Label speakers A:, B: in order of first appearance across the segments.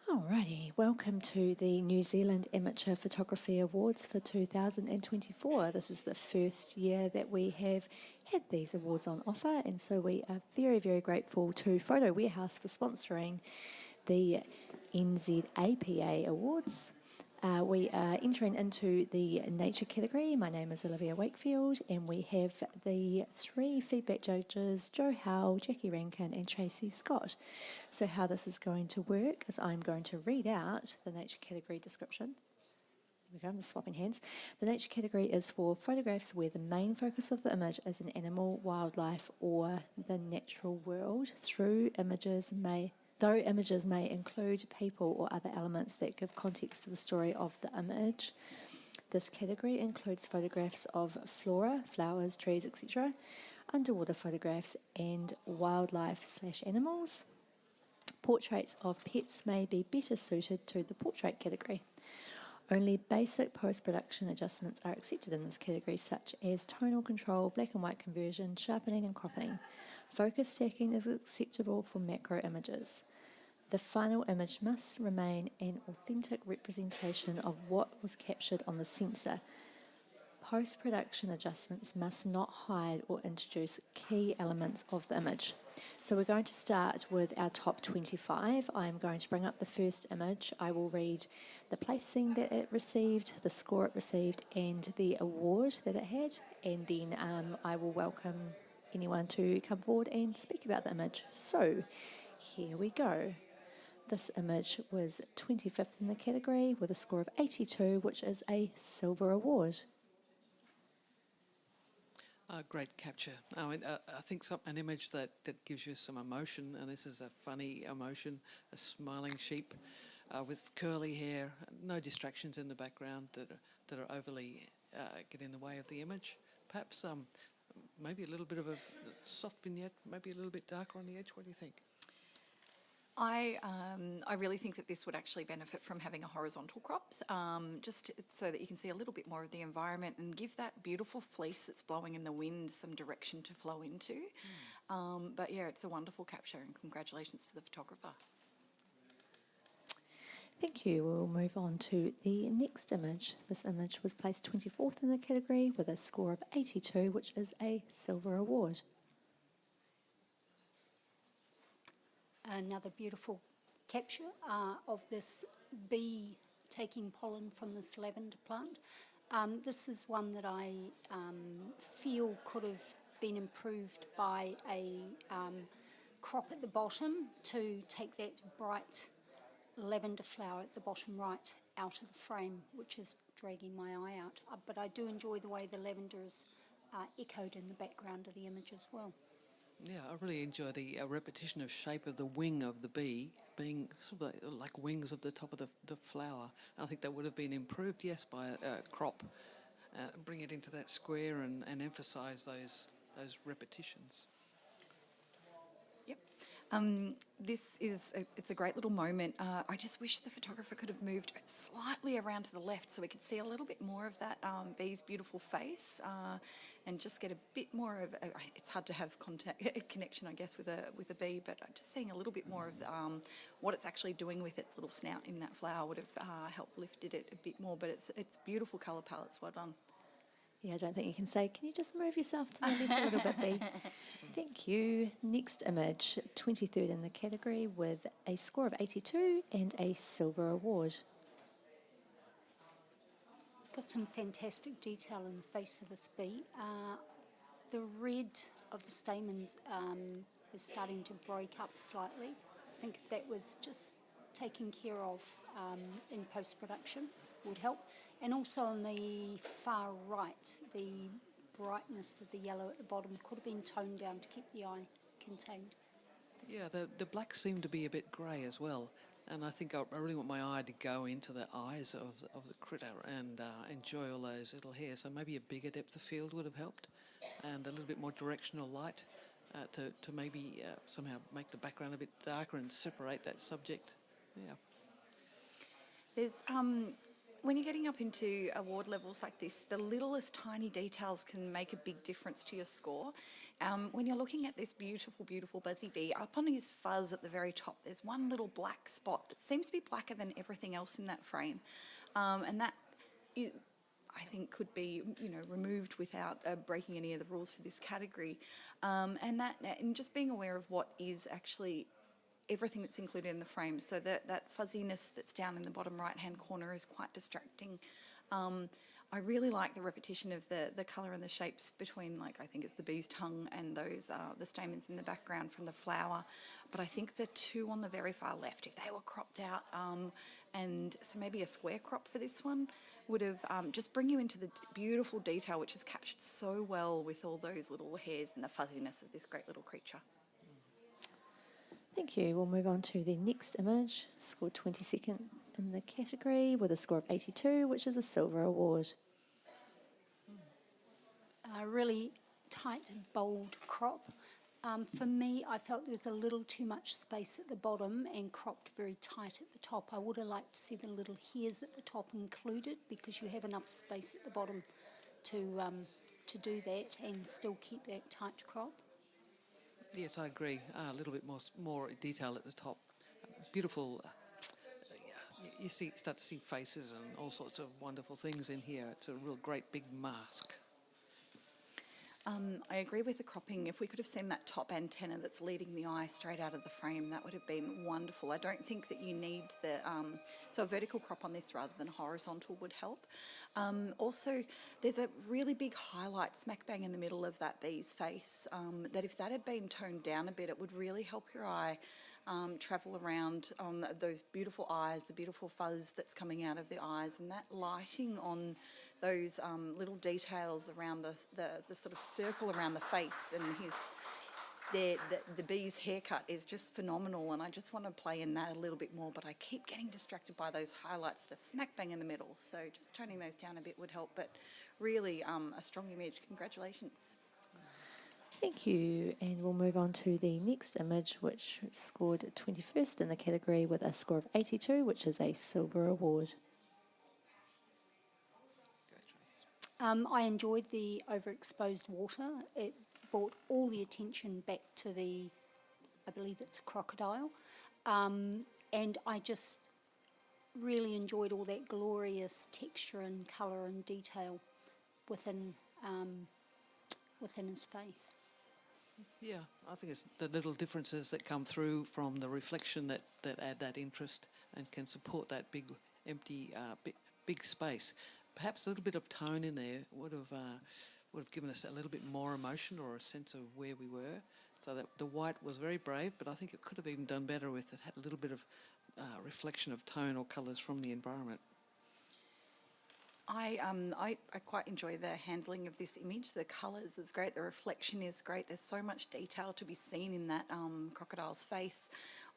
A: Alrighty, welcome to the New Zealand Amateur Photography Awards for 2024. This is the first year that we have had these awards on offer, and so we are very, very grateful to Photo Warehouse for sponsoring the NZAPA Awards. We are entering into the nature category. My name is Olivia Wakefield, and we have the three feedback judges, Joe Howell, Jackie Rankin and Tracy Scott. So how this is going to work is I'm going to read out the nature category description. Here we go, I'm just swapping hands. The nature category is for photographs where the main focus of the image is an animal, wildlife or the natural world. Though images may include people or other elements that give context to the story of the image. This category includes photographs of flora, flowers, trees, etc., underwater photographs and wildlife/animals. Portraits of pets may be better suited to the portrait category. Only basic post-production adjustments are accepted in this category, such as tonal control, black and white conversion, sharpening and cropping. Focus stacking is acceptable for macro images. The final image must remain an authentic representation of what was captured on the sensor. Post-production adjustments must not hide or introduce key elements of the image. So we're going to start with our top 25. I'm going to bring up the first image. I will read the placing that it received, the score it received, and the award that it had, and then I will welcome anyone to come forward and speak about the image. So here we go. This image was 25th in the category with a score of 82, which is a silver award.
B: Great capture. I think an image that gives you some emotion, and this is a funny emotion, a smiling sheep with curly hair, no distractions in the background that are overly get in the way of the image. Perhaps maybe a little bit of a soft vignette, maybe a little bit darker on the edge. What do you think?
C: I really think that this would actually benefit from having a horizontal crop, just so that you can see a little bit more of the environment and give that beautiful fleece that's blowing in the wind some direction to flow into. But yeah, it's a wonderful capture, and congratulations to the photographer.
A: Thank you. We'll move on to the next image. This image was placed 24th in the category with a score of 82, which is a silver award.
D: Another beautiful capture of this bee taking pollen from this lavender plant. This is one that I feel could have been improved by a crop at the bottom to take that bright lavender flower at the bottom right out of the frame, which is dragging my eye out. But I do enjoy the way the lavender is echoed in the background of the image as well.
B: Yeah, I really enjoy the repetition of shape of the wing of the bee being sort of like wings of the top of the flower. I think that would have been improved, yes, by a crop. Bring it into that square and emphasise those repetitions.
C: Yep. It's a great little moment. I just wish the photographer could have moved slightly around to the left so we could see a little bit more of that bee's beautiful face and just get a bit more of. It's hard to have connection, I guess, with a bee, but just seeing a little bit more of what it's actually doing with its little snout in that flower would have helped lifted it a bit more. But it's beautiful colour palettes. Well done.
A: Yeah, I don't think you can say, can you just move yourself to the left a little bit, Bea? Thank you. Next image, 23rd in the category with a score of 82 and a silver award.
D: Got some fantastic detail in the face of this bee. The red of the stamens is starting to break up slightly. I think if that was just taken care of in post-production would help. And also on the far right, the brightness of the yellow at the bottom could have been toned down to keep the eye contained.
B: Yeah, the black seemed to be a bit grey as well, and I think I really want my eye to go into the eyes of the critter and enjoy all those little hairs. So maybe a bigger depth of field would have helped, and a little bit more directional light to maybe somehow make the background a bit darker and separate that subject. Yeah.
C: There's when you're getting up into award levels like this, the littlest tiny details can make a big difference to your score. When you're looking at this beautiful, beautiful Buzzy Bee, up on his fuzz at the very top, there's one little black spot that seems to be blacker than everything else in that frame. And that is, I think, could be, removed without breaking any of the rules for this category. And just being aware of what is actually everything that's included in the frame. So that fuzziness that's down in the bottom right-hand corner is quite distracting. I really like the repetition of the colour and the shapes between, like, I think it's the bee's tongue and those the stamens in the background from the flower. But I think the two on the very far left, if they were cropped out, and so maybe a square crop for this one, would have just bring you into the beautiful detail, which is captured so well with all those little hairs and the fuzziness of this great little creature.
A: Thank you. We'll move on to the next image, scored 22nd in the category with a score of 82, which is a silver award.
D: A really tight and bold crop. For me, I felt there was a little too much space at the bottom and cropped very tight at the top. I would have liked to see the little hairs at the top included, because you have enough space at the bottom to do that and still keep that tight crop.
B: Yes, I agree. A little bit more detail at the top. Beautiful. You start to see faces and all sorts of wonderful things in here. It's a real great big mask.
C: I agree with the cropping. If we could have seen that top antenna that's leading the eye straight out of the frame, that would have been wonderful. I don't think that you need so a vertical crop on this rather than horizontal would help. Also, there's a really big highlight smack bang in the middle of that bee's face, that if that had been toned down a bit, it would really help your eye travel around on those beautiful eyes, the beautiful fuzz that's coming out of the eyes, and that lighting on those little details around the sort of circle around the face, and the bee's haircut is just phenomenal, and I just want to play in that a little bit more, but I keep getting distracted by those highlights that are smack bang in the middle, so just toning those down a bit would help, but really a strong image. Congratulations.
A: Thank you. And we'll move on to the next image, which scored 21st in the category with a score of 82, which is a silver award.
D: I enjoyed the overexposed water. It brought all the attention back to I believe it's a crocodile. And I just really enjoyed all that glorious texture and colour and detail within his face.
B: Yeah, I think it's the little differences that come through from the reflection that add that interest and can support that big, empty, big space. Perhaps a little bit of tone in there would have given us a little bit more emotion or a sense of where we were. So that the white was very brave, but I think it could have even done better with it had a little bit of reflection of tone or colours from the environment.
C: I quite enjoy the handling of this image. The colours is great. The reflection is great. There's so much detail to be seen in that crocodile's face.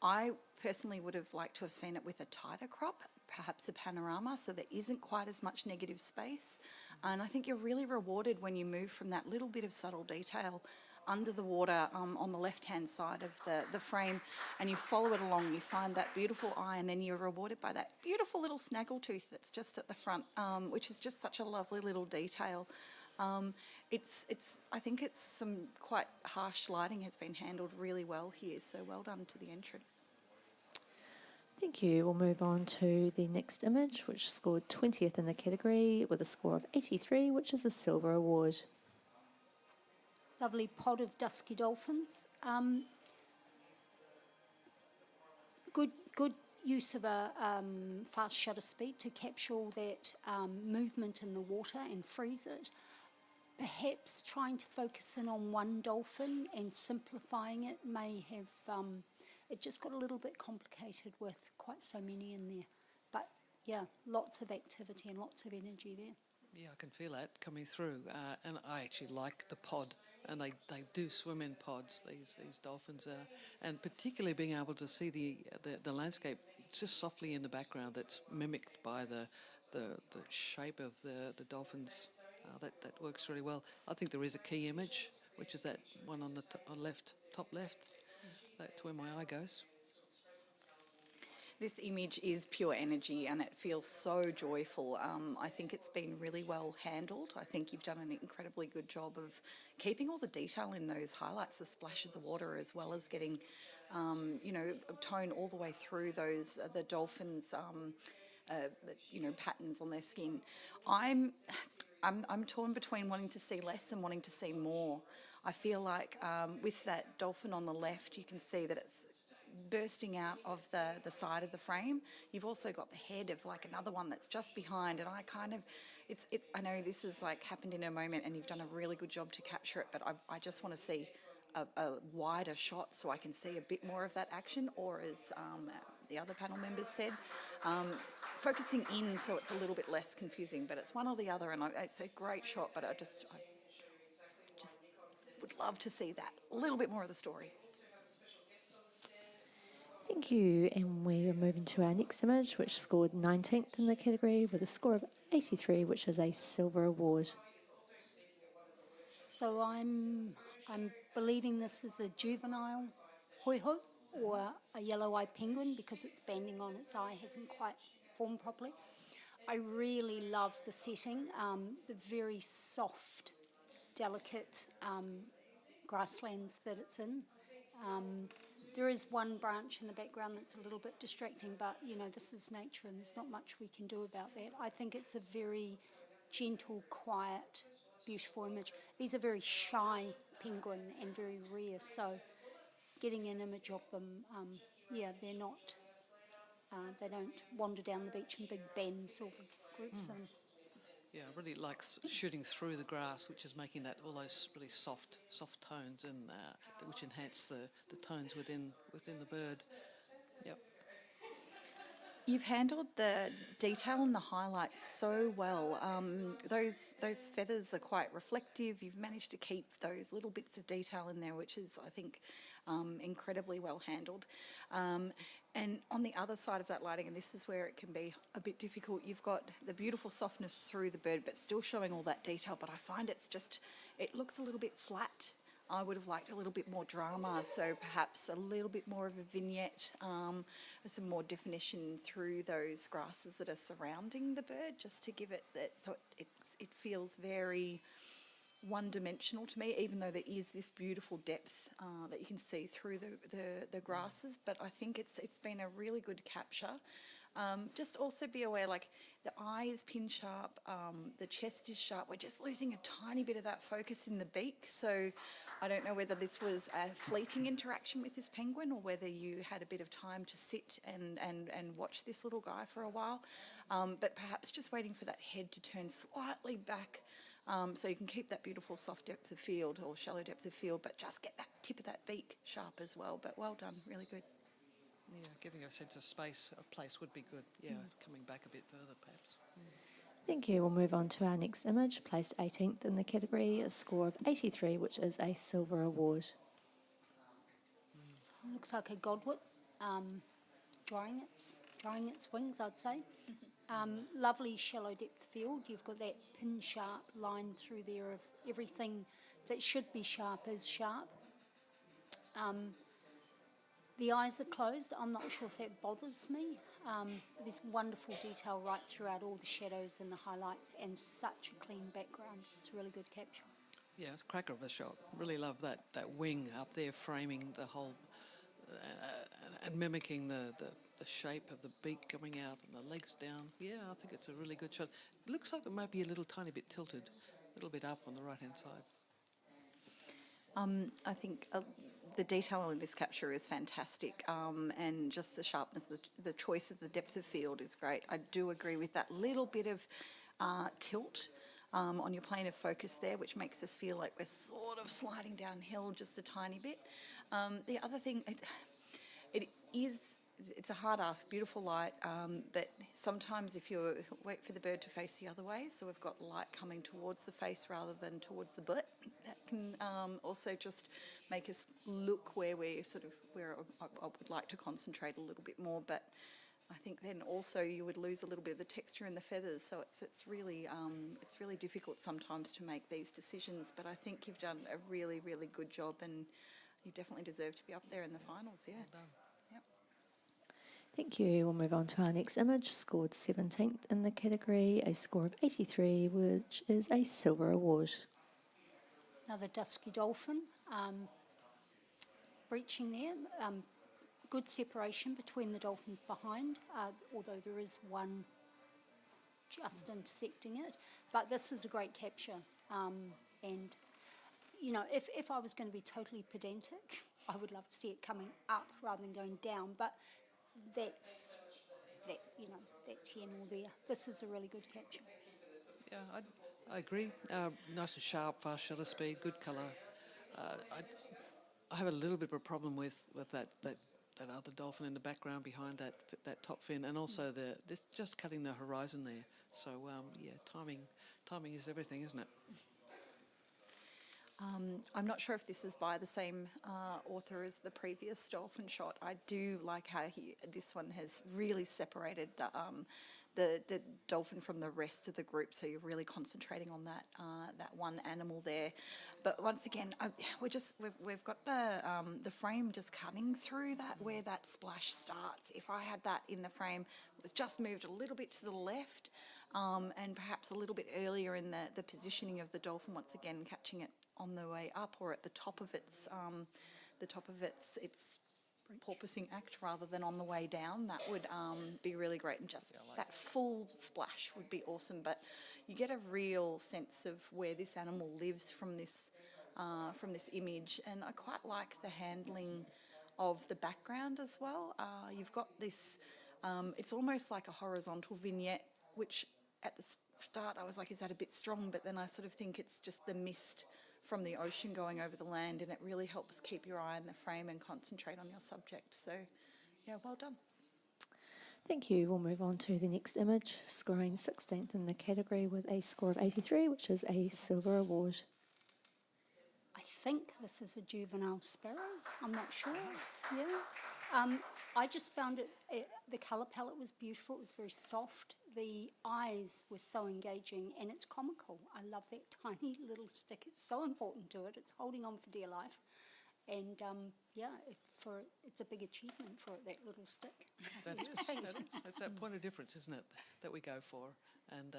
C: I personally would have liked to have seen it with a tighter crop, perhaps a panorama, so there isn't quite as much negative space. And I think you're really rewarded when you move from that little bit of subtle detail under the water on the left-hand side of the frame, and you follow it along, you find that beautiful eye, and then you're rewarded by that beautiful little snaggletooth that's just at the front, which is just such a lovely little detail. I think it's some quite harsh lighting has been handled really well here, so well done to the entrant.
A: Thank you. We'll move on to the next image, which scored 20th in the category with a score of 83, which is a silver award.
D: Lovely pod of dusky dolphins. Good use of a fast shutter speed to capture all that movement in the water and freeze it. Perhaps trying to focus in on one dolphin and simplifying it may have it just got a little bit complicated with quite so many in there. But yeah, lots of activity and lots of energy there.
B: Yeah, I can feel that coming through, and I actually like the pod, and they do swim in pods, these dolphins, and particularly being able to see the landscape just softly in the background that's mimicked by the shape of the dolphins. That works really well. I think there is a key image, which is that one on the top left. That's where my eye goes.
C: This image is pure energy and it feels so joyful. I think it's been really well handled. I think you've done an incredibly good job of keeping all the detail in those highlights, the splash of the water, as well as getting, tone all the way through those, the dolphins, patterns on their skin. I'm torn between wanting to see less and wanting to see more. I feel like with that dolphin on the left, you can see that it's bursting out of the side of the frame. You've also got the head of like another one that's just behind, and I know this is like happened in a moment and you've done a really good job to capture it, but I just want to see a wider shot so I can see a bit more of that action, or as the other panel members said, focusing in so it's a little bit less confusing, but it's one or the other, and it's a great shot, but I just would love to see that, a little bit more of the story.
A: Thank you, and we are moving to our next image, which scored 19th in the category with a score of 83, which is a silver award.
D: So I'm believing this is a juvenile hoi-hoi or a yellow-eyed penguin because its banding on its eye hasn't quite formed properly. I really love the setting, the very soft, delicate grasslands that it's in. There is one branch in the background that's a little bit distracting, but this is nature and there's not much we can do about that. I think it's a very gentle, quiet, beautiful image. These are very shy penguin and very rare, so getting an image of them, they're not, they don't wander down the beach in big bands or big groups.
B: Yeah, I really like shooting through the grass, which is making all those really soft tones, and which enhance the tones within the bird. Yep.
C: You've handled the detail and the highlights so well. Those feathers are quite reflective. You've managed to keep those little bits of detail in there, which is, I think, incredibly well handled. And on the other side of that lighting, and this is where it can be a bit difficult, you've got the beautiful softness through the bird, but still showing all that detail. But I find it looks a little bit flat. I would have liked a little bit more drama, so perhaps a little bit more of a vignette, some more definition through those grasses that are surrounding the bird, just to give it that, so it feels very one-dimensional to me, even though there is this beautiful depth that you can see through the grasses. But I think it's been a really good capture. Just also be aware, like the eye is pin sharp, the chest is sharp. We're just losing a tiny bit of that focus in the beak. So I don't know whether this was a fleeting interaction with this penguin or whether you had a bit of time to sit and watch this little guy for a while. But perhaps just waiting for that head to turn slightly back, so you can keep that beautiful soft depth of field or shallow depth of field, but just get that tip of that beak sharp as well. But well done, really good.
B: Yeah, giving a sense of space, of place would be good. Yeah, coming back a bit further perhaps.
A: Thank you. We'll move on to our next image, placed 18th in the category, a score of 83, which is a silver award.
D: Looks like a godwit drying its wings, I'd say. Lovely shallow depth field. You've got that pin sharp line through there of everything that should be sharp is sharp. The eyes are closed. I'm not sure if that bothers me. There's wonderful detail right throughout all the shadows and the highlights, and such a clean background. It's a really good capture.
B: Yeah, it's a cracker of a shot. Really love that wing up there framing the whole and mimicking the shape of the beak coming out and the legs down. Yeah, I think it's a really good shot. It looks like it might be a little tiny bit tilted, a little bit up on the right-hand side.
C: I think the detail in this capture is fantastic, and just the sharpness, the choice of the depth of field is great. I do agree with that little bit of tilt on your plane of focus there, which makes us feel like we're sort of sliding downhill just a tiny bit. The other thing, it's a hard ask, beautiful light, but sometimes if you wait for the bird to face the other way, so we've got light coming towards the face rather than towards the butt, that can also just make us look where I would like to concentrate a little bit more, but I think then also you would lose a little bit of the texture in the feathers, so it's really difficult sometimes to make these decisions, but I think you've done a really, really good job, and you definitely deserve to be up there in the finals, yeah.
B: Well done.
A: Thank you. We'll move on to our next image, scored 17th in the category, a score of 83, which is a silver award.
D: Another dusky dolphin, breaching there. Good separation between the dolphins behind, although there is one just intersecting it. But this is a great capture. And, you know, if I was going to be totally pedantic, I would love to see it coming up rather than going down. But that's here nor there. This is a really good capture.
B: Yeah, I agree. Nice and sharp, fast shutter speed, good colour. I have a little bit of a problem with that other dolphin in the background behind that top fin, and also this just cutting the horizon there. So yeah, timing is everything, isn't it?
C: I'm not sure if this is by the same author as the previous dolphin shot. I do like how this one has really separated the dolphin from the rest of the group, so you're really concentrating on that one animal there. But once again, we've got the frame just cutting through that where that splash starts. If I had that in the frame, it was just moved a little bit to the left, and perhaps a little bit earlier in the positioning of the dolphin. Once again, catching it on the way up or at the top of its porpoising act rather than on the way down. That would be really great, and just that full splash would be awesome. But you get a real sense of where this animal lives from this image, and I quite like the handling of the background as well. You've got this, it's almost like a horizontal vignette, which at the start I was like, is that a bit strong? But then I sort of think it's just the mist from the ocean going over the land, and it really helps keep your eye in the frame and concentrate on your subject. So, yeah, well done.
A: Thank you. We'll move on to the next image, scoring 16th in the category with a score of 83, which is a silver award.
D: I think this is a juvenile sparrow. I'm not sure. Yeah. I just found the colour palette was beautiful. It was very soft. The eyes were so engaging, and it's comical. I love that tiny little stick. It's so important to it. It's holding on for dear life. And it's a big achievement for it, that little stick.
B: That is. It's that point of difference, isn't it, that we go for. And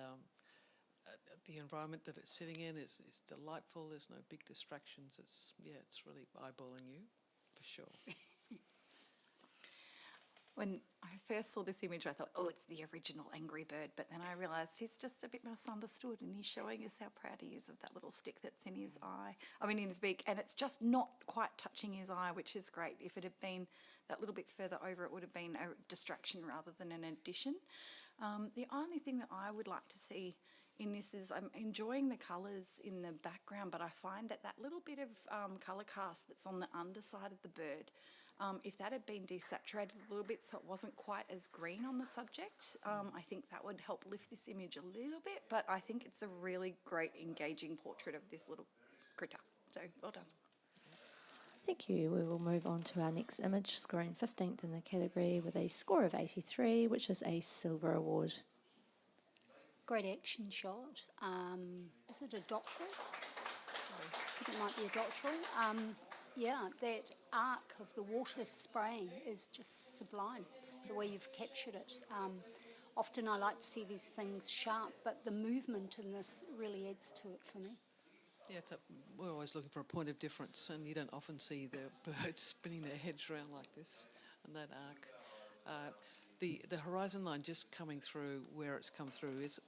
B: the environment that it's sitting in is delightful. There's no big distractions. It's really eyeballing you, for sure.
C: When I first saw this image, I thought, oh, it's the original Angry Bird. But then I realised he's just a bit misunderstood, and he's showing us how proud he is of that little stick that's in his eye. In his beak, and it's just not quite touching his eye, which is great. If it had been that little bit further over, it would have been a distraction rather than an addition. The only thing that I would like to see in this is I'm enjoying the colours in the background, but I find that little bit of colour cast that's on the underside of the bird, if that had been desaturated a little bit so it wasn't quite as green on the subject, I think that would help lift this image a little bit. But I think it's a really great, engaging portrait of this little critter. So, well done.
A: Thank you. We will move on to our next image, scoring 15th in the category with a score of 83, which is a silver award.
D: Great action shot. Is it a doctoral? I think it might be a doctoral. That arc of the water spraying is just sublime, the way you've captured it. Often I like to see these things sharp, but the movement in this really adds to it for me.
B: Yeah, we're always looking for a point of difference, and you don't often see the birds spinning their heads around like this, and that arc. The horizon line just coming through where it's come through is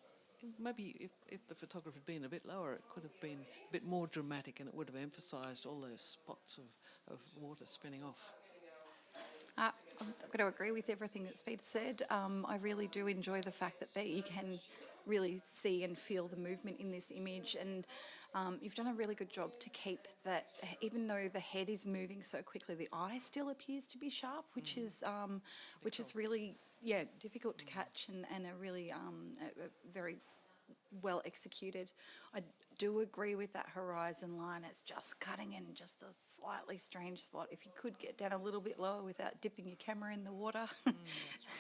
B: maybe if the photographer had been a bit lower, it could have been a bit more dramatic, and it would have emphasised all those spots of water spinning off.
C: I'm going to agree with everything that's been said. I really do enjoy the fact that you can really see and feel the movement in this image, and you've done a really good job to keep that, even though the head is moving so quickly, the eye still appears to be sharp, which is really difficult to catch, and a really a very well executed. I do agree with that horizon line. It's just cutting in just a slightly strange spot. If you could get down a little bit lower without dipping your camera in the water,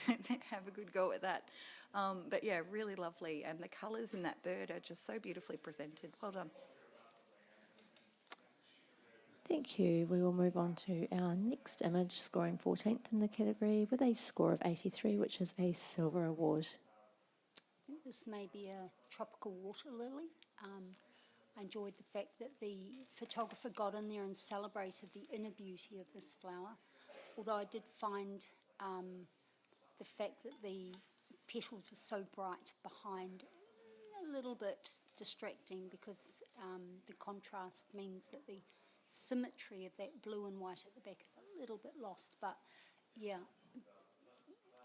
C: have a good go at that. But yeah, really lovely. And the colours in that bird are just so beautifully presented. Well done.
A: Thank you. We will move on to our next image, scoring 14th in the category with a score of 83, which is a silver award.
D: I think this may be a tropical water lily. I enjoyed the fact that the photographer got in there and celebrated the inner beauty of this flower, although I did find the fact that the petals are so bright behind a little bit distracting, because the contrast means that the symmetry of that blue and white at the back is a little bit lost. But yeah,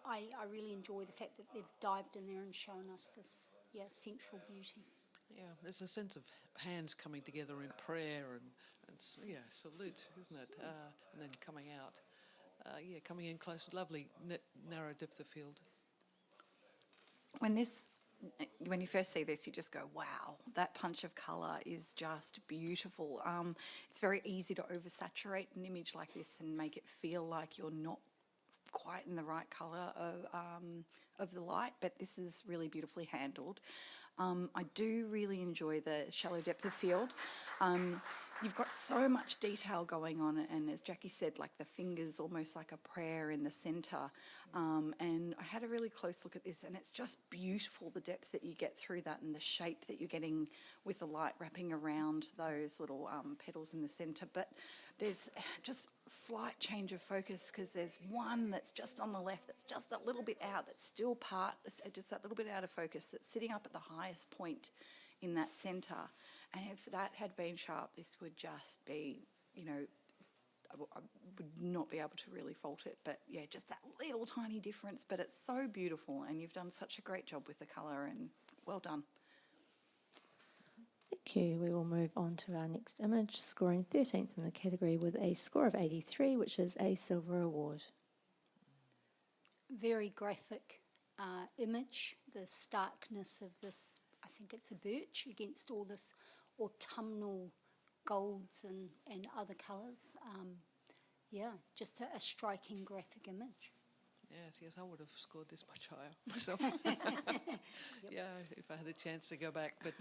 D: I really enjoy the fact that they've dived in there and shown us this central beauty.
B: Yeah, there's a sense of hands coming together in prayer and salute, isn't it? And then coming out. Coming in close, lovely narrow depth of field.
C: When you first see this, you just go, wow, that punch of colour is just beautiful. It's very easy to oversaturate an image like this and make it feel like you're not quite in the right colour of the light, but this is really beautifully handled. I do really enjoy the shallow depth of field. You've got so much detail going on, and as Jackie said, like the fingers almost like a prayer in the centre. And I had a really close look at this, and it's just beautiful, the depth that you get through that and the shape that you're getting with the light wrapping around those little petals in the centre. But there's just slight change of focus, because there's one that's just on the left that's just a little bit out, that's still just that little bit out of focus, that's sitting up at the highest point in that centre. And if that had been sharp, this would just be, I would not be able to really fault it. But yeah, just that little tiny difference, but it's so beautiful, and you've done such a great job with the colour, and well done.
A: Thank you. We will move on to our next image, scoring 13th in the category with a score of 83, which is a silver award.
D: Very graphic image, the starkness of this, I think it's a birch against all this autumnal golds and other colours. Just a striking graphic image.
B: Yes, I would have scored this much higher myself. Yeah, if I had a chance to go back. But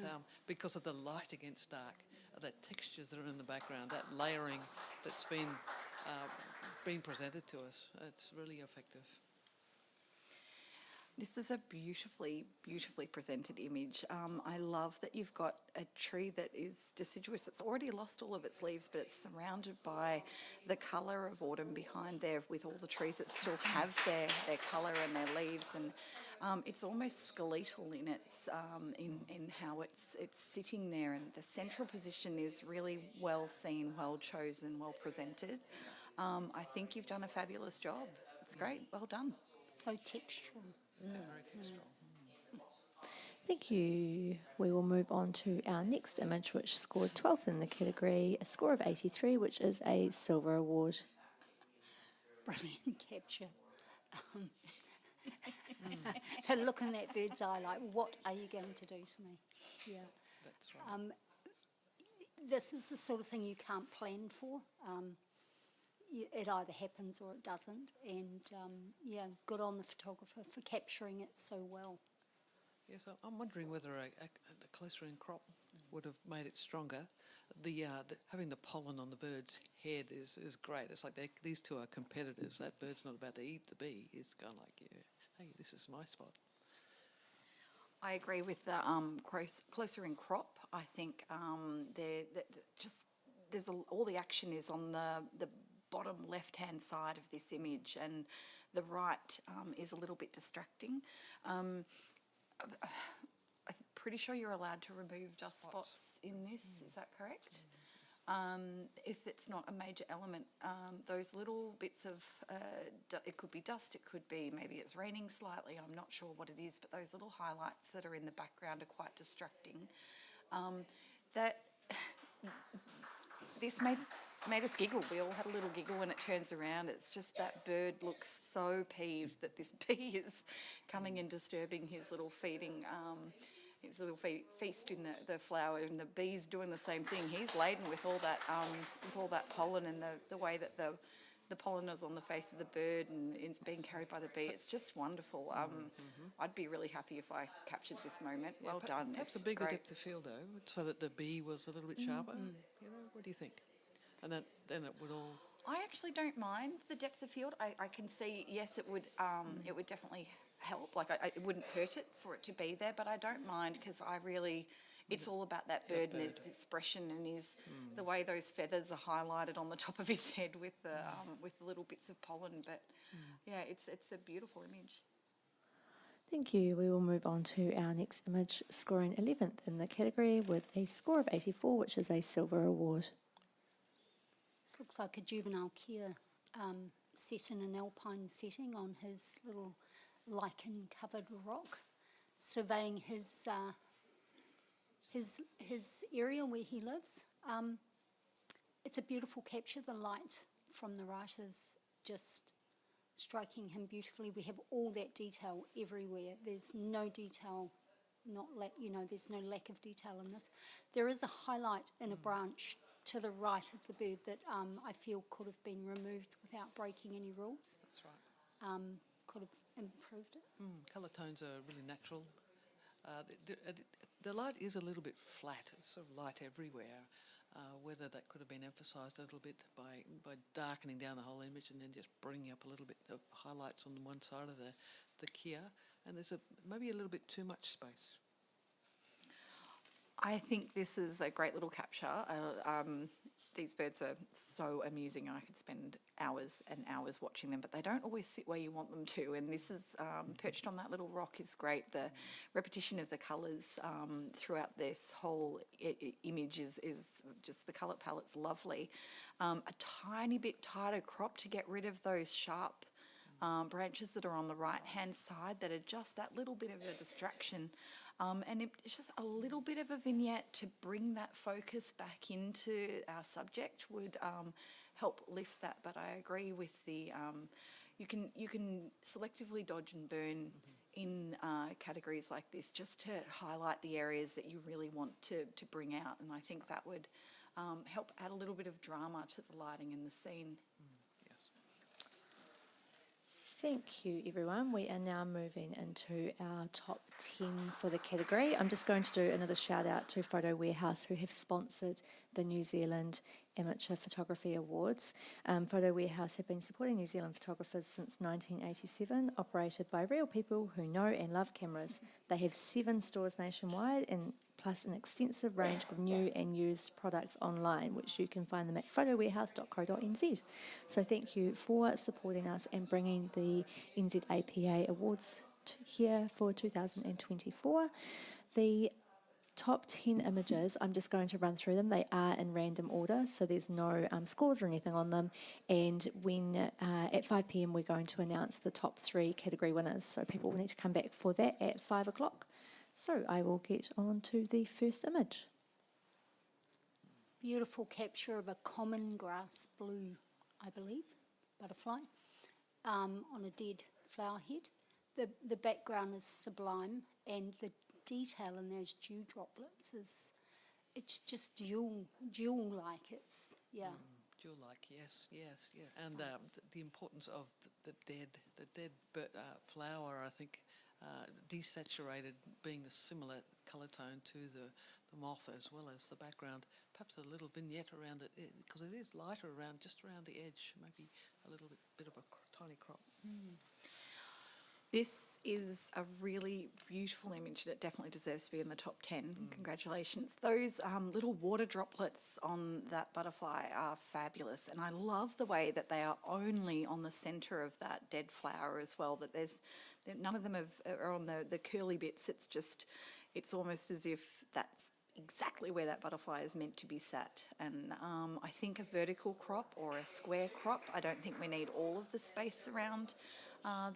B: because of the light against dark, the textures that are in the background, that layering that's been presented to us, it's really effective.
C: This is a beautifully, beautifully presented image. I love that you've got a tree that is deciduous. It's already lost all of its leaves, but it's surrounded by the colour of autumn behind there, with all the trees that still have their colour and their leaves. And it's almost skeletal in its in how it's sitting there. And the central position is really well seen, well chosen, well presented. I think you've done a fabulous job. It's great. Well done.
D: So textural.
B: Very textural.
A: Thank you. We will move on to our next image, which scored 12th in the category, a score of 83, which is a silver award.
D: Brilliant capture. To look in that bird's eye, like, what are you going to do to me? Yeah.
B: That's right.
D: This is the sort of thing you can't plan for. It either happens or it doesn't. And good on the photographer for capturing it so well.
B: Yes, I'm wondering whether a closer in crop would have made it stronger. Having the pollen on the bird's head is great. It's like these two are competitors. That bird's not about to eat the bee. It's kind of like, hey, this is my spot.
C: I agree with the closer in crop. I think all the action is on the bottom left-hand side of this image, and the right is a little bit distracting. I'm pretty sure you're allowed to remove dust spots in this. Is that correct? If it's not a major element, those little bits of, it could be dust, it could be maybe it's raining slightly, I'm not sure what it is, but those little highlights that are in the background are quite distracting. This made us giggle. We all had a little giggle when it turns around. It's just that bird looks so peeved that this bee is coming and disturbing his little feeding, his little feast in the flower, and the bee's doing the same thing. He's laden with all that pollen, and the way that the pollen is on the face of the bird and it's being carried by the bee. It's just wonderful. I'd be really happy if I captured this moment. Well done.
B: Perhaps
C: It's
B: a bigger
C: great.
B: depth of field, though, so that the bee was a little bit sharper. What do you think? and then it would all.
C: I actually don't mind the depth of field. I can see, yes, it would definitely help. Like, it wouldn't hurt it for it to be there, but I don't mind because it's all about that bird and his expression and the way those feathers are highlighted on the top of his head with the little bits of pollen. But yeah, it's a beautiful image.
A: Thank you. We will move on to our next image, scoring 11th in the category with a score of 84, which is a silver award.
D: This looks like a juvenile care set in an alpine setting on his little lichen-covered rock, surveying his area where he lives. It's a beautiful capture. The light from the right is just striking him beautifully. We have all that detail everywhere. There's no detail, there's no lack of detail in this. There is a highlight in a branch to the right of the bird that I feel could have been removed without breaking any rules.
B: That's right.
D: Could have improved it.
B: Colour tones are really natural. The light is a little bit flat. It's sort of light everywhere. Whether that could have been emphasised a little bit by darkening down the whole image and then just bringing up a little bit of highlights on one side of the kia, and there's maybe a little bit too much space.
C: I think this is a great little capture. These birds are so amusing, and I could spend hours and hours watching them, but they don't always sit where you want them to, and this is perched on that little rock is great. The repetition of the colours throughout this whole image is just, the colour palette's lovely. A tiny bit tighter crop to get rid of those sharp branches that are on the right-hand side that are just that little bit of a distraction. And it's just a little bit of a vignette to bring that focus back into our subject would help lift that. But I agree with you can selectively dodge and burn in categories like this just to highlight the areas that you really want to bring out. And I think that would help add a little bit of drama to the lighting in the scene.
B: Yes.
A: Thank you, everyone. We are now moving into our top 10 for the category. I'm just going to do another shout out to Photo Warehouse, who have sponsored the New Zealand Amateur Photography Awards. Photo Warehouse have been supporting New Zealand photographers since 1987, operated by real people who know and love cameras. They have 7 stores nationwide and plus an extensive range of new and used products online, which you can find them at photowarehouse.co.nz. So thank you for supporting us and bringing the NZAPA Awards here for 2024. The top 10 images, I'm just going to run through them. They are in random order, so there's no scores or anything on them. And when at 5 p.m, we're going to announce the top 3 category winners. So people will need to come back for that at 5 o'clock. So I will get on to the first image.
D: Beautiful capture of a common grass blue, I believe, butterfly, on a dead flower head. The background is sublime, and the detail in those dew droplets it's just jewel-like. It's, yeah.
B: Jewel-like, yes. And the importance of the dead flower, I think, desaturated being the similar colour tone to the moth as well as the background. Perhaps a little vignette around it, because it is lighter just around the edge, maybe a little bit of a tiny crop.
C: This is a really beautiful image that definitely deserves to be in the top 10. Congratulations. Those little water droplets on that butterfly are fabulous, and I love the way that they are only on the centre of that dead flower as well, that none of them are on the curly bits. It's almost as if that's exactly where that butterfly is meant to be sat. And I think a vertical crop or a square crop, I don't think we need all of the space around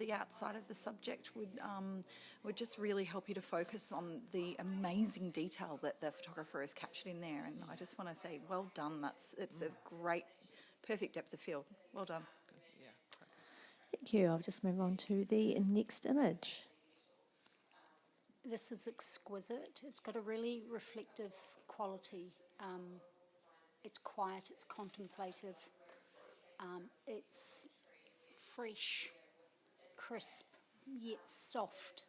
C: the outside of the subject would just really help you to focus on the amazing detail that the photographer has captured in there. And I just want to say, well done. It's a great, perfect depth of field. Well done.
B: Yeah.
A: Thank you. I'll just move on to the next image.
D: This is exquisite. It's got a really reflective quality. It's quiet, it's contemplative, it's fresh, crisp, yet soft.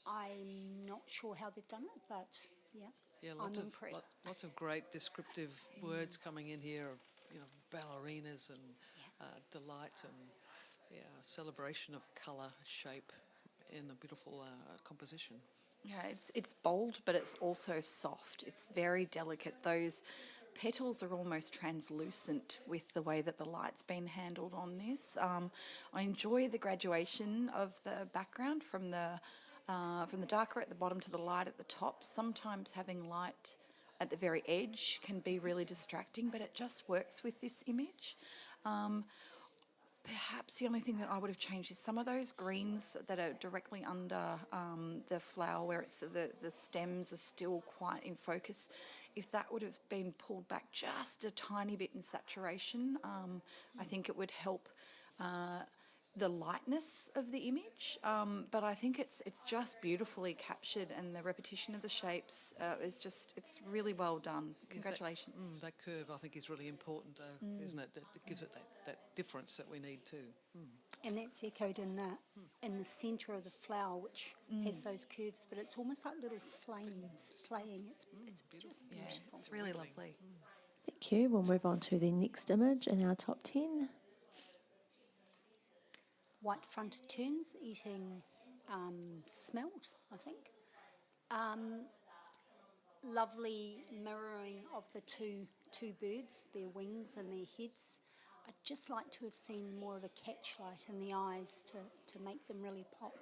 D: I'm not sure how they've done it, but yeah,
B: Yeah,
D: I'm impressed.
B: lots of great descriptive words coming in here of, ballerinas and delight and celebration of colour, shape in a beautiful composition.
C: Yeah, it's bold, but it's also soft. It's very delicate. Those petals are almost translucent with the way that the light's been handled on this. I enjoy the graduation of the background from the darker at the bottom to the light at the top. Sometimes having light at the very edge can be really distracting, but it just works with this image. Perhaps the only thing that I would have changed is some of those greens that are directly under the flower, where it's the stems are still quite in focus. If that would have been pulled back just a tiny bit in saturation, I think it would help the lightness of the image. But I think it's just beautifully captured, and the repetition of the shapes it's really well done. Congratulations.
B: That curve, I think, is really important, isn't it? That gives it that difference that we need too.
D: And that's echoed in the centre of the flower, which has those curves, but it's almost like little flames playing. It's just
C: Yeah,
D: beautiful.
C: it's really lovely.
A: Thank you. We'll move on to the next image in our top 10.
D: White-fronted terns eating smelt, I think. Lovely mirroring of the two birds, their wings and their heads. I'd just like to have seen more of a catchlight in the eyes to make them really pop.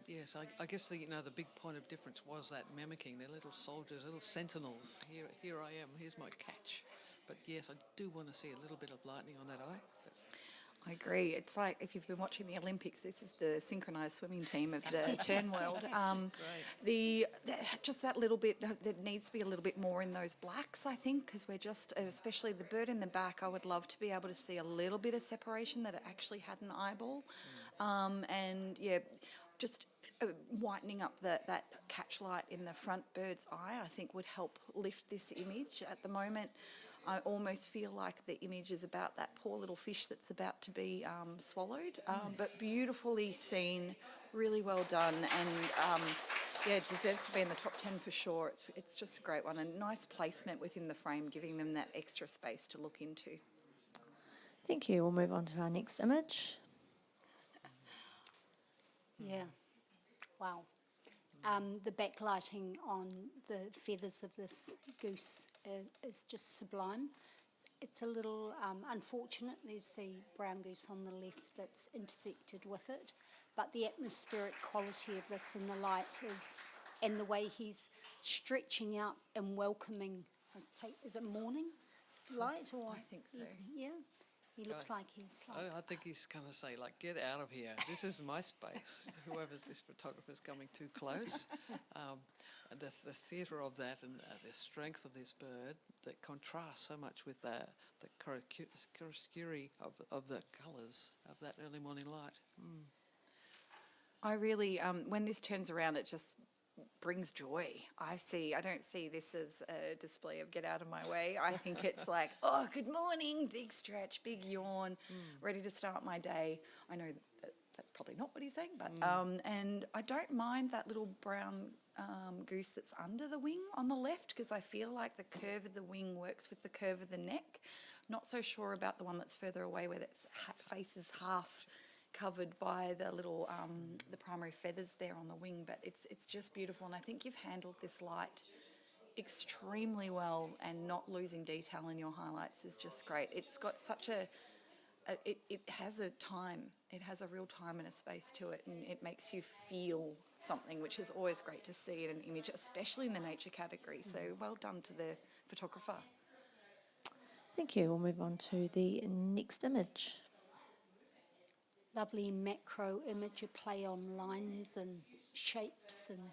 B: Yes, I guess the big point of difference was that mimicking. They're little soldiers, little sentinels. Here I am. Here's my catch. But yes, I do want to see a little bit of lightning on that eye.
C: I agree. It's like if you've been watching the Olympics, this is the synchronised swimming team of the turn world. Just that little bit, there needs to be a little bit more in those blacks, I think, because we're just, especially the bird in the back, I would love to be able to see a little bit of separation, that it actually had an eyeball. Just whitening up that catchlight in the front bird's eye, I think would help lift this image. At the moment, I almost feel like the image is about that poor little fish that's about to be swallowed, but beautifully seen, really well done, and it deserves to be in the top 10 for sure. It's just a great one, and nice placement within the frame, giving them that extra space to look into.
A: Thank you. We'll move on to our next image.
D: Yeah. Wow. The backlighting on the feathers of this goose is just sublime. It's a little unfortunate. There's the brown goose on the left that's intersected with it, but the atmospheric quality of this and the light and the way he's stretching out and welcoming. Is it morning light or?
C: I think so.
D: Yeah. He looks like he's like.
B: I think he's going to say, get out of here. This is my space. This photographer's coming too close. And the theatre of that and the strength of this bird that contrasts so much with the chiaroscuro of the colours of that early morning light.
C: I really, when this turns around, it just brings joy. I don't see this as a display of get out of my way. I think it's like, oh, good morning, big stretch, big yawn, ready to start my day. I know that's probably not what he's saying, but and I don't mind that little brown goose that's under the wing on the left, because I feel like the curve of the wing works with the curve of the neck. Not so sure about the one that's further away, where its face is half covered by the little the primary feathers there on the wing, but it's just beautiful, and I think you've handled this light extremely well, and not losing detail in your highlights is just great. It's got such it has a time, it has a real time and a space to it, and it makes you feel something, which is always great to see in an image, especially in the nature category. So well done to the photographer.
A: Thank you. We'll move on to the next image.
D: Lovely macro image, a play on lines and shapes, and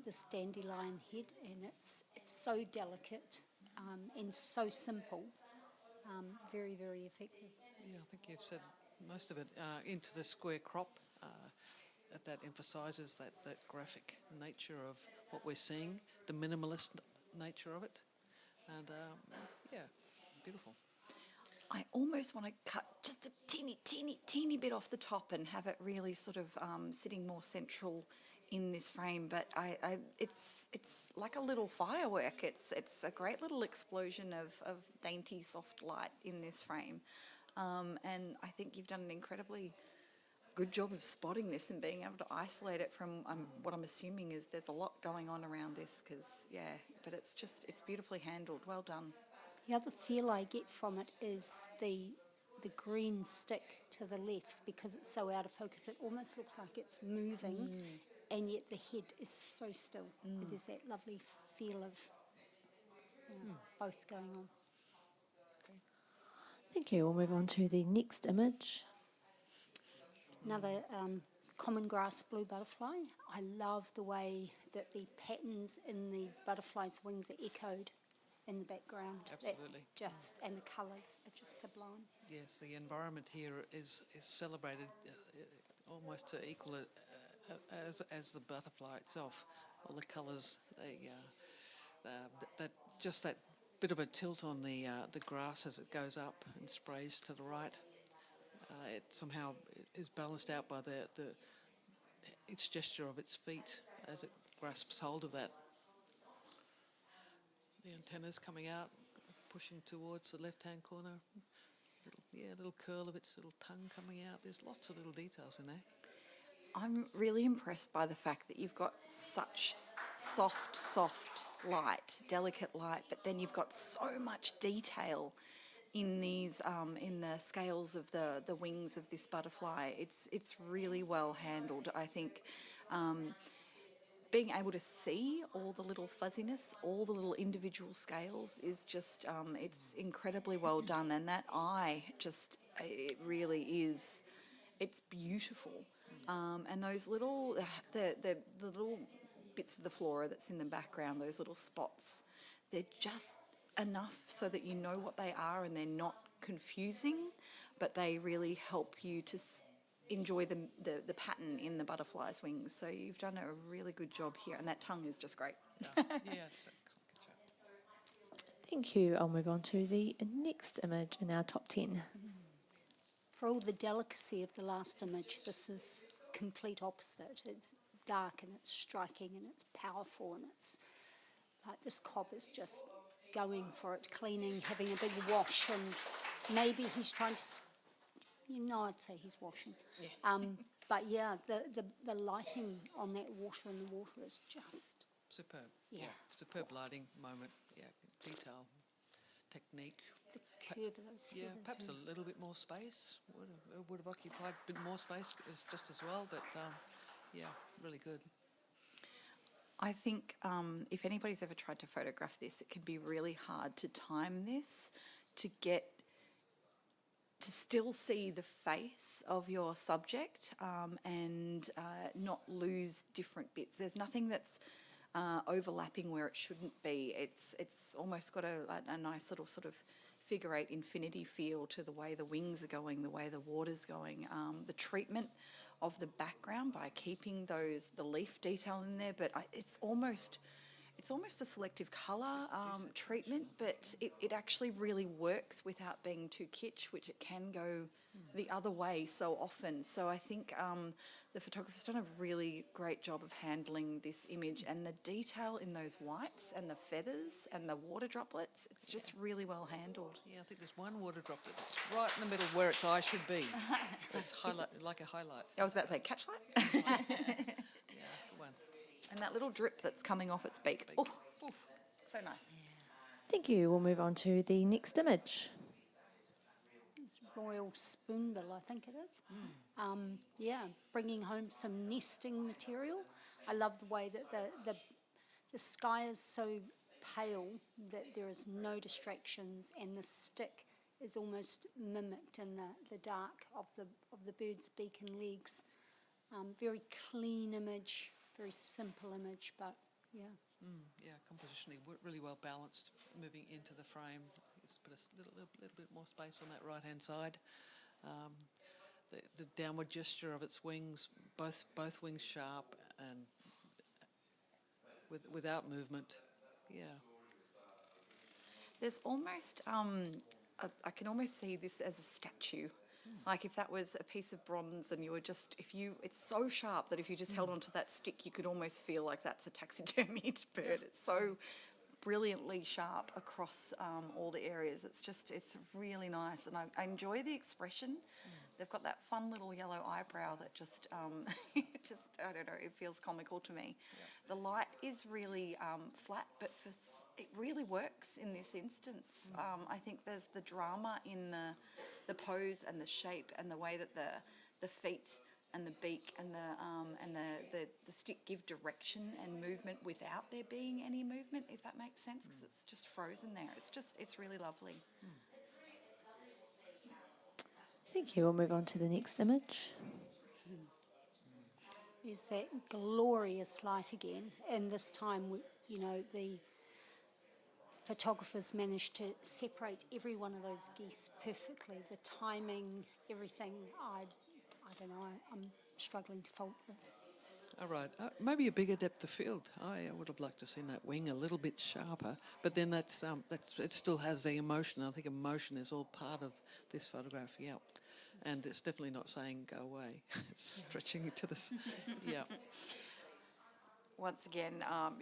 D: this dandelion head, and it's so delicate and so simple, very, very effective.
B: Yeah, I think you've said most of it. Into the square crop, that emphasises that graphic nature of what we're seeing, the minimalist nature of it, and beautiful.
C: I almost want to cut just a teeny bit off the top and have it really sort of sitting more central in this frame, but it's like a little firework. It's a great little explosion of dainty, soft light in this frame, and I think you've done an incredibly good job of spotting this and being able to isolate it from what I'm assuming is there's a lot going on around this. Because but it's beautifully handled. Well done.
D: The other feel I get from it is the green stick to the left, because it's so out of focus. It almost looks like it's moving, and yet the head is so still. There's that lovely feel of both going on.
A: Thank you. We'll move on to the next image.
D: Another common grass blue butterfly. I love the way that the patterns in the butterfly's wings are echoed in the background.
B: Absolutely.
D: And the colours are just sublime.
B: Yes, the environment here is celebrated almost to equal it as the butterfly itself. All the colours, that bit of a tilt on the grass as it goes up and sprays to the right. It somehow is balanced out by its gesture of its feet as it grasps hold of that. The antennas coming out, pushing towards the left-hand corner. Little curl of its little tongue coming out. There's lots of little details in there.
C: I'm really impressed by the fact that you've got such soft light, delicate light, but then you've got so much detail in these in the scales of the wings of this butterfly. It's really well handled. I think being able to see all the little fuzziness, all the little individual scales is just it's incredibly well done, and that eye just it really is. It's beautiful, and those little the little bits of the flora that's in the background, those little spots, they're just enough so that you know what they are and they're not confusing, but they really help you to enjoy the pattern in the butterfly's wings. So you've done a really good job here, and that tongue is just great.
B: It's good job.
A: Thank you. I'll move on to the next image in our top 10.
D: For all the delicacy of the last image, this is complete opposite. It's dark and it's striking and it's powerful, and it's like this cob is just going for it, cleaning, having a big wash, and maybe he's trying to, I'd say he's washing.
C: Yeah.
D: But yeah, the lighting on that water in the water is just
B: Superb.
D: Yeah.
B: Superb lighting moment. Yeah, detail, technique.
D: the curve of those feathers.
B: Yeah, perhaps
D: and-
B: a little bit more space. Would have occupied a bit more space just as well, but really good.
C: I think if anybody's ever tried to photograph this, it can be really hard to time this to still see the face of your subject and not lose different bits. There's nothing that's overlapping where it shouldn't be. It's almost got a nice little sort of figure eight infinity feel to the way the wings are going, the way the water's going, the treatment of the background by keeping the leaf detail in there, but it's almost a selective colour treatment, but it actually really works without being too kitsch, which it can go the other way so often. So I think the photographer's done a really great job of handling this image, and the detail in those whites and the feathers and the water droplets, it's just really well handled.
B: Yeah, I think there's one water droplet that's right in the middle where its eye should be. It's like a highlight.
C: I was about to say catchlight.
B: Yeah, good one.
C: And that little drip that's coming off its beak.
B: Beak.
C: Oh,
B: Oof.
C: so nice.
A: Thank you. We'll move on to the next image.
D: It's royal spoonbill, I think it is. Bringing home some nesting material. I love the way that the sky is so pale that there is no distractions, and the stick is almost mimicked in the dark of the bird's beak and legs. Very clean image, very simple image, but yeah.
B: Compositionally really well balanced, moving into the frame. Just put a little bit more space on that right-hand side. The downward gesture of its wings, both wings sharp and without movement. Yeah.
C: There's almost, I can almost see this as a statue Like if that was a piece of bronze and you were just, it's so sharp that if you just held onto that stick, you could almost feel like that's a taxidermied bird. It's so brilliantly sharp across all the areas. It's really nice. And I enjoy the expression. They've got that fun little yellow eyebrow that just, I don't know, it feels comical to me. The light is really flat, but it really works in this instance. I think there's the drama in the pose and the shape and the way that the feet and the beak and the stick give direction and movement without there being any movement, if that makes sense, because it's just frozen there. It's really lovely.
A: Thank you. We'll move on to the next image.
D: There's that glorious light again, and this time, the photographers managed to separate every one of those geese perfectly. The timing, everything. I don't know. I'm struggling to fault this.
B: All right, maybe a bigger depth of field. I would have liked to have seen that wing a little bit sharper, but then that's it still has the emotion. I think emotion is all part of this photograph, yeah. And it's definitely not saying go away. It's stretching to the, yeah.
C: Once again, a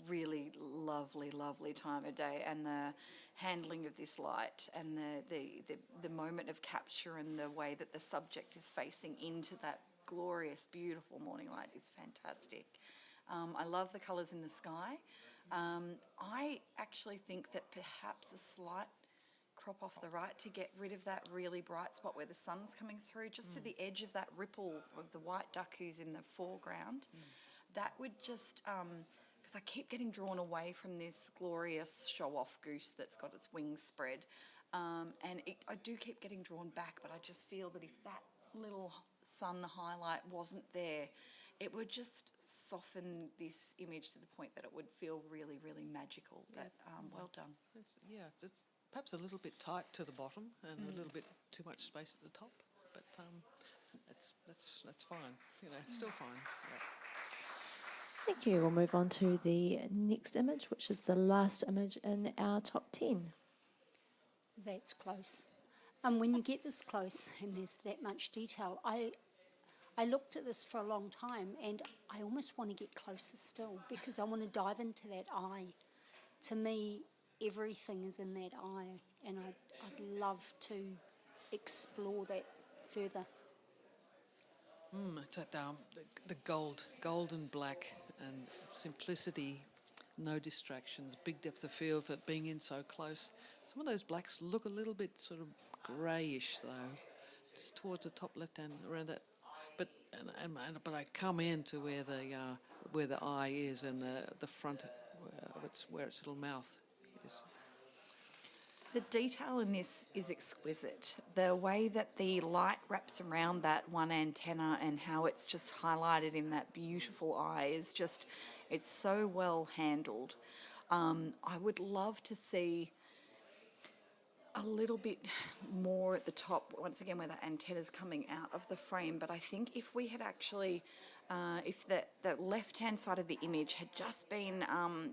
C: really lovely, lovely time of day, and the handling of this light and the moment of capture and the way that the subject is facing into that glorious, beautiful morning light is fantastic. I love the colours in the sky. I actually think that perhaps a slight crop off the right to get rid of that really bright spot where the sun's coming through, just to the edge of that ripple of the white duck who's in the foreground. That would just, because I keep getting drawn away from this glorious show-off goose that's got its wings spread. I do keep getting drawn back, but I just feel that if that little sun highlight wasn't there, it would just soften this image to the point that it would feel really, really magical. But well done.
B: It's perhaps a little bit tight to the bottom and a little bit too much space at the top, but that's fine. Still fine. Yeah.
A: Thank you. We'll move on to the next image, which is the last image in our top 10.
D: That's close. And when you get this close and there's that much detail, I looked at this for a long time and I almost want to get closer still because I want to dive into that eye. To me, everything is in that eye, and I'd love to explore that further.
B: It's that the gold and black and simplicity, no distractions, big depth of field for being in so close. Some of those blacks look a little bit sort of greyish though, just towards the top left hand around that. But I come into where the eye is and the front of where its little mouth is.
C: The detail in this is exquisite. The way that the light wraps around that one antenna and how it's just highlighted in that beautiful eye is just, it's so well handled. I would love to see a little bit more at the top, once again, where that antenna's coming out of the frame. But I think if we had actually, if the left-hand side of the image had just been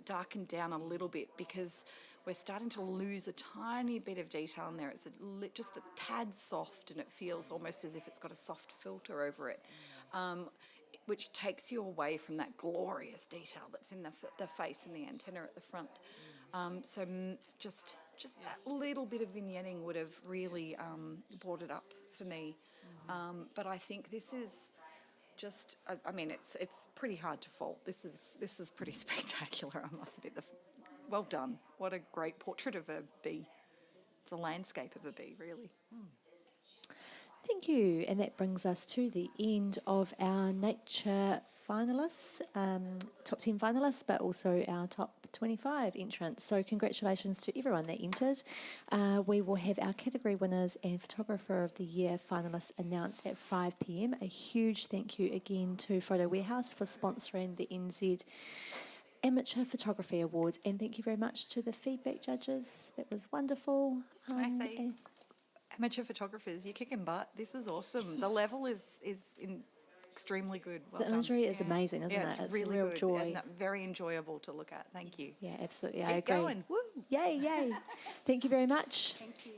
C: darkened down a little bit, because we're starting to lose a tiny bit of detail in there. It's just a tad soft, and it feels almost as if it's got a soft filter over it, which takes you away from that glorious detail that's in the face and the antenna at the front. Just that little bit of vignetting would have really brought it up for me. But I think this is just, I mean, it's pretty hard to fault. This is pretty spectacular, I must admit. Well done. What a great portrait of a bee. It's a landscape of a bee, really.
A: Thank you. And that brings us to the end of our nature finalists, top 10 finalists, but also our top 25 entrants. So congratulations to everyone that entered. We will have our category winners and Photographer of the Year finalists announced at 5 p.m. A huge thank you again to Photo Warehouse for sponsoring the NZ Amateur Photography Awards, and thank you very much to the feedback judges. That was wonderful.
C: Can I say, amateur photographers, you're kicking butt. This is awesome. The level is extremely good. Well
A: the imagery is amazing, isn't
C: it?
A: It's
C: really
A: a real
C: good
A: joy.
C: and very enjoyable to look at. Thank you.
A: Yeah, absolutely.
C: Keep
A: I agree.
C: going. Woo!
A: Yay, yay. Thank you very much.
D: Thank you.